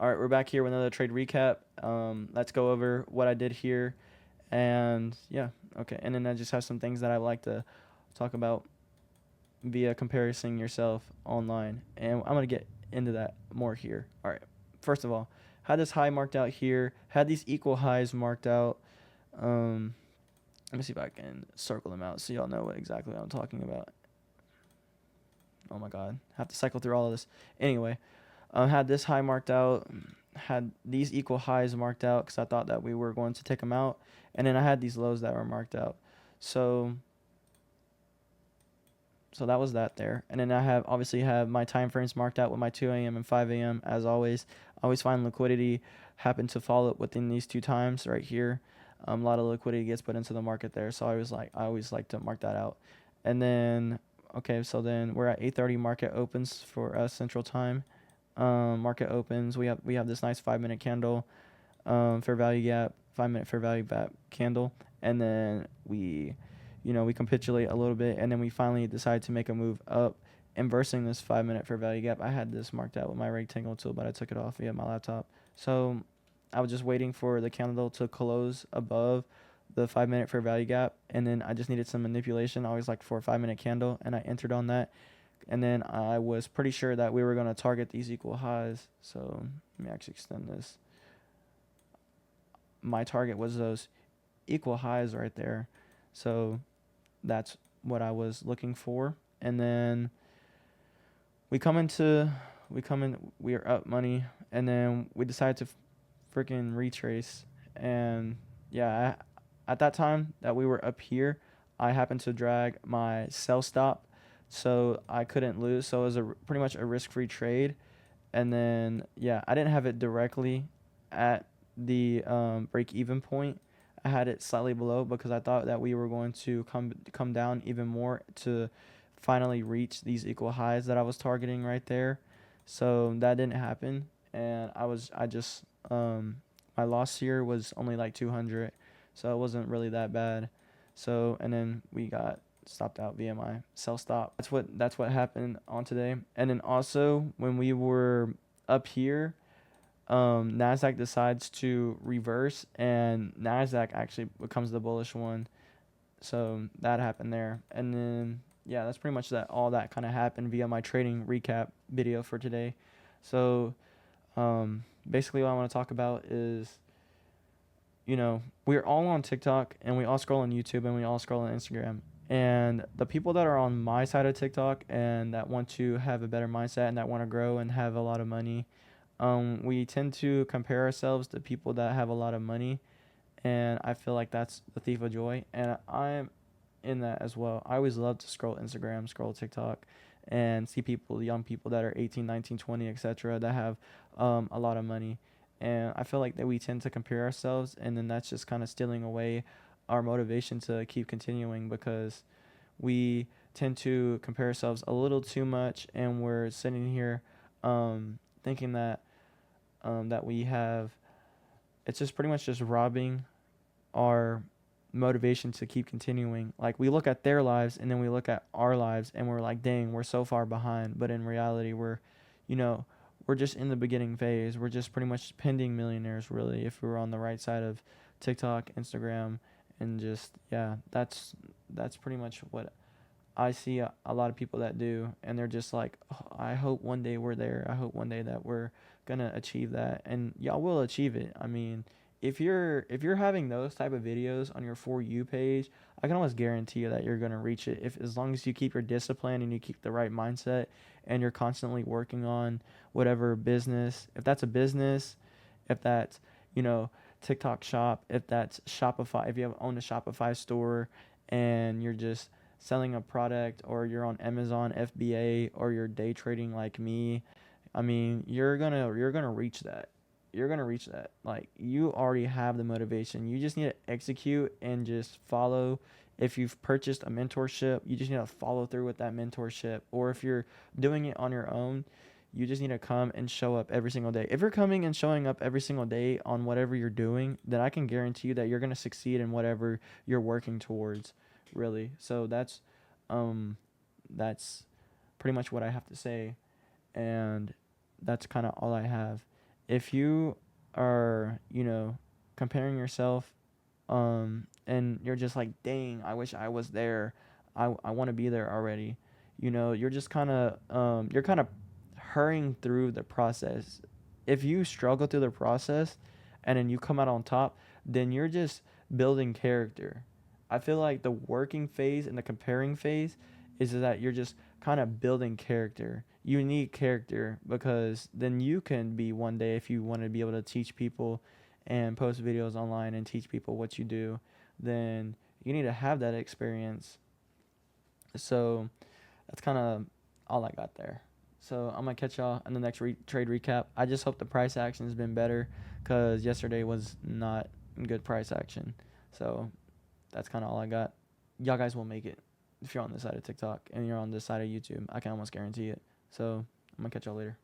All right, we're back here with another trade recap. Let's go over what I did here, and yeah, okay. And then I just have some things that I like to talk about via comparison yourself online, and I'm gonna get into that more here. All right, first of all, had this high marked out here, had these equal highs marked out. Um, Let me see if I can circle them out so y'all know what exactly I'm talking about. Oh my god, have to cycle through all of this. Anyway, had this high marked out, had these equal highs marked out because I thought that we were going to take them out, and then I had these lows that were marked out. So that was that there, and then I have obviously have my time frames marked out with my 2 a.m. and 5 a.m. as always. I always find liquidity happen to fall within these two times right here. A lot of liquidity gets put into the market there, so I always like to mark that out. And then okay, so then we're at 8:30 market opens for us Central Time. Market opens. We have this nice 5 minute candle, fair value gap, 5 minute fair value gap candle, and then we capitulate a little bit, and then we finally decide to make a move up, inversing this 5 minute fair value gap. I had this marked out with my rectangle tool, but I took it off via my laptop. So I was just waiting for the candle to close above the 5 minute fair value gap, and then I just needed some manipulation. I always like for a 5 minute candle, and I entered on that. And then I was pretty sure that we were going to target these equal highs. So let me actually extend this. My target was those equal highs right there. So that's what I was looking for. And then we are up money, and then we decided to freaking retrace. And yeah, at that time that we were up here, I happened to drag my sell stop, so I couldn't lose. So it was pretty much a risk-free trade. And then yeah, I didn't have it directly at the break-even point. I had it slightly below because I thought that we were going to come down even more to finally reach these equal highs that I was targeting right there. So that didn't happen, and I just my loss here was only like 200, so it wasn't really that bad. So and then we got stopped out via my sell stop. That's what happened on today. And then also when we were up here, Nasdaq decides to reverse, and Nasdaq actually becomes the bullish one. So that happened there, and then yeah, that's pretty much that. All that kind of happened via my trading recap video for today. So basically, what I want to talk about is, we're all on TikTok, and we all scroll on YouTube, and we all scroll on Instagram. And the people that are on my side of TikTok and that want to have a better mindset and that want to grow and have a lot of money, we tend to compare ourselves to people that have a lot of money, and I feel like that's the thief of joy. And I'm in that as well. I always love to scroll Instagram, scroll TikTok, and see people, young people that are 18, 19, 20, etc., that have a lot of money. And I feel like that we tend to compare ourselves, and then that's just kind of stealing away our motivation to keep continuing, because we tend to compare ourselves a little too much, and we're sitting here thinking that we have, it's just pretty much just robbing our motivation to keep continuing. Like, we look at their lives and then we look at our lives and we're like, dang, we're so far behind. But in reality, you know, we're just in the beginning phase. We're just pretty much pending millionaires, really, if we were on the right side of TikTok, Instagram, and just, yeah, that's pretty much what I see a lot of people that do, and they're just like, oh, I hope one day we're there. I hope one day that we're gonna achieve that, and y'all will achieve it. I mean, if you're having those type of videos on your For You page, I can almost guarantee you that you're gonna reach it, if as long as you keep your discipline and you keep the right mindset, and you're constantly working on whatever business, if that's a business, if that's, you know, TikTok shop, if that's Shopify, if you have owned a Shopify store and you're just selling a product, or you're on Amazon FBA, or you're day trading like me, I mean, you're gonna reach that. You're gonna reach that. Like, you already have the motivation. You just need to execute and just follow. If you've purchased a mentorship, you just need to follow through with that mentorship. Or if you're doing it on your own, you just need to come and show up every single day. If you're coming and showing up every single day on whatever you're doing, then I can guarantee you that you're gonna succeed in whatever you're working towards, really. So um that's pretty much what I have to say, and that's kind of all I have. if you are, comparing yourself, and you're just like, dang, I wish I was there. I want to be there already. You're just you're kind of hurrying through the process. If you struggle through the process and then you come out on top, then you're just building character. I feel like the working phase and the comparing phase is that you're just kind of building character. You need character because then you can be one day, if you want to be able to teach people and post videos online and teach people what you do, then you need to have that experience. So that's kind of all I got there. So I'm gonna catch y'all in the next trade recap. I just hope the price action has been better because yesterday was not good price action. So that's kind of all I got. Y'all guys will make it if you're on this side of TikTok and you're on this side of YouTube. I can almost guarantee it. So I'm gonna catch y'all later.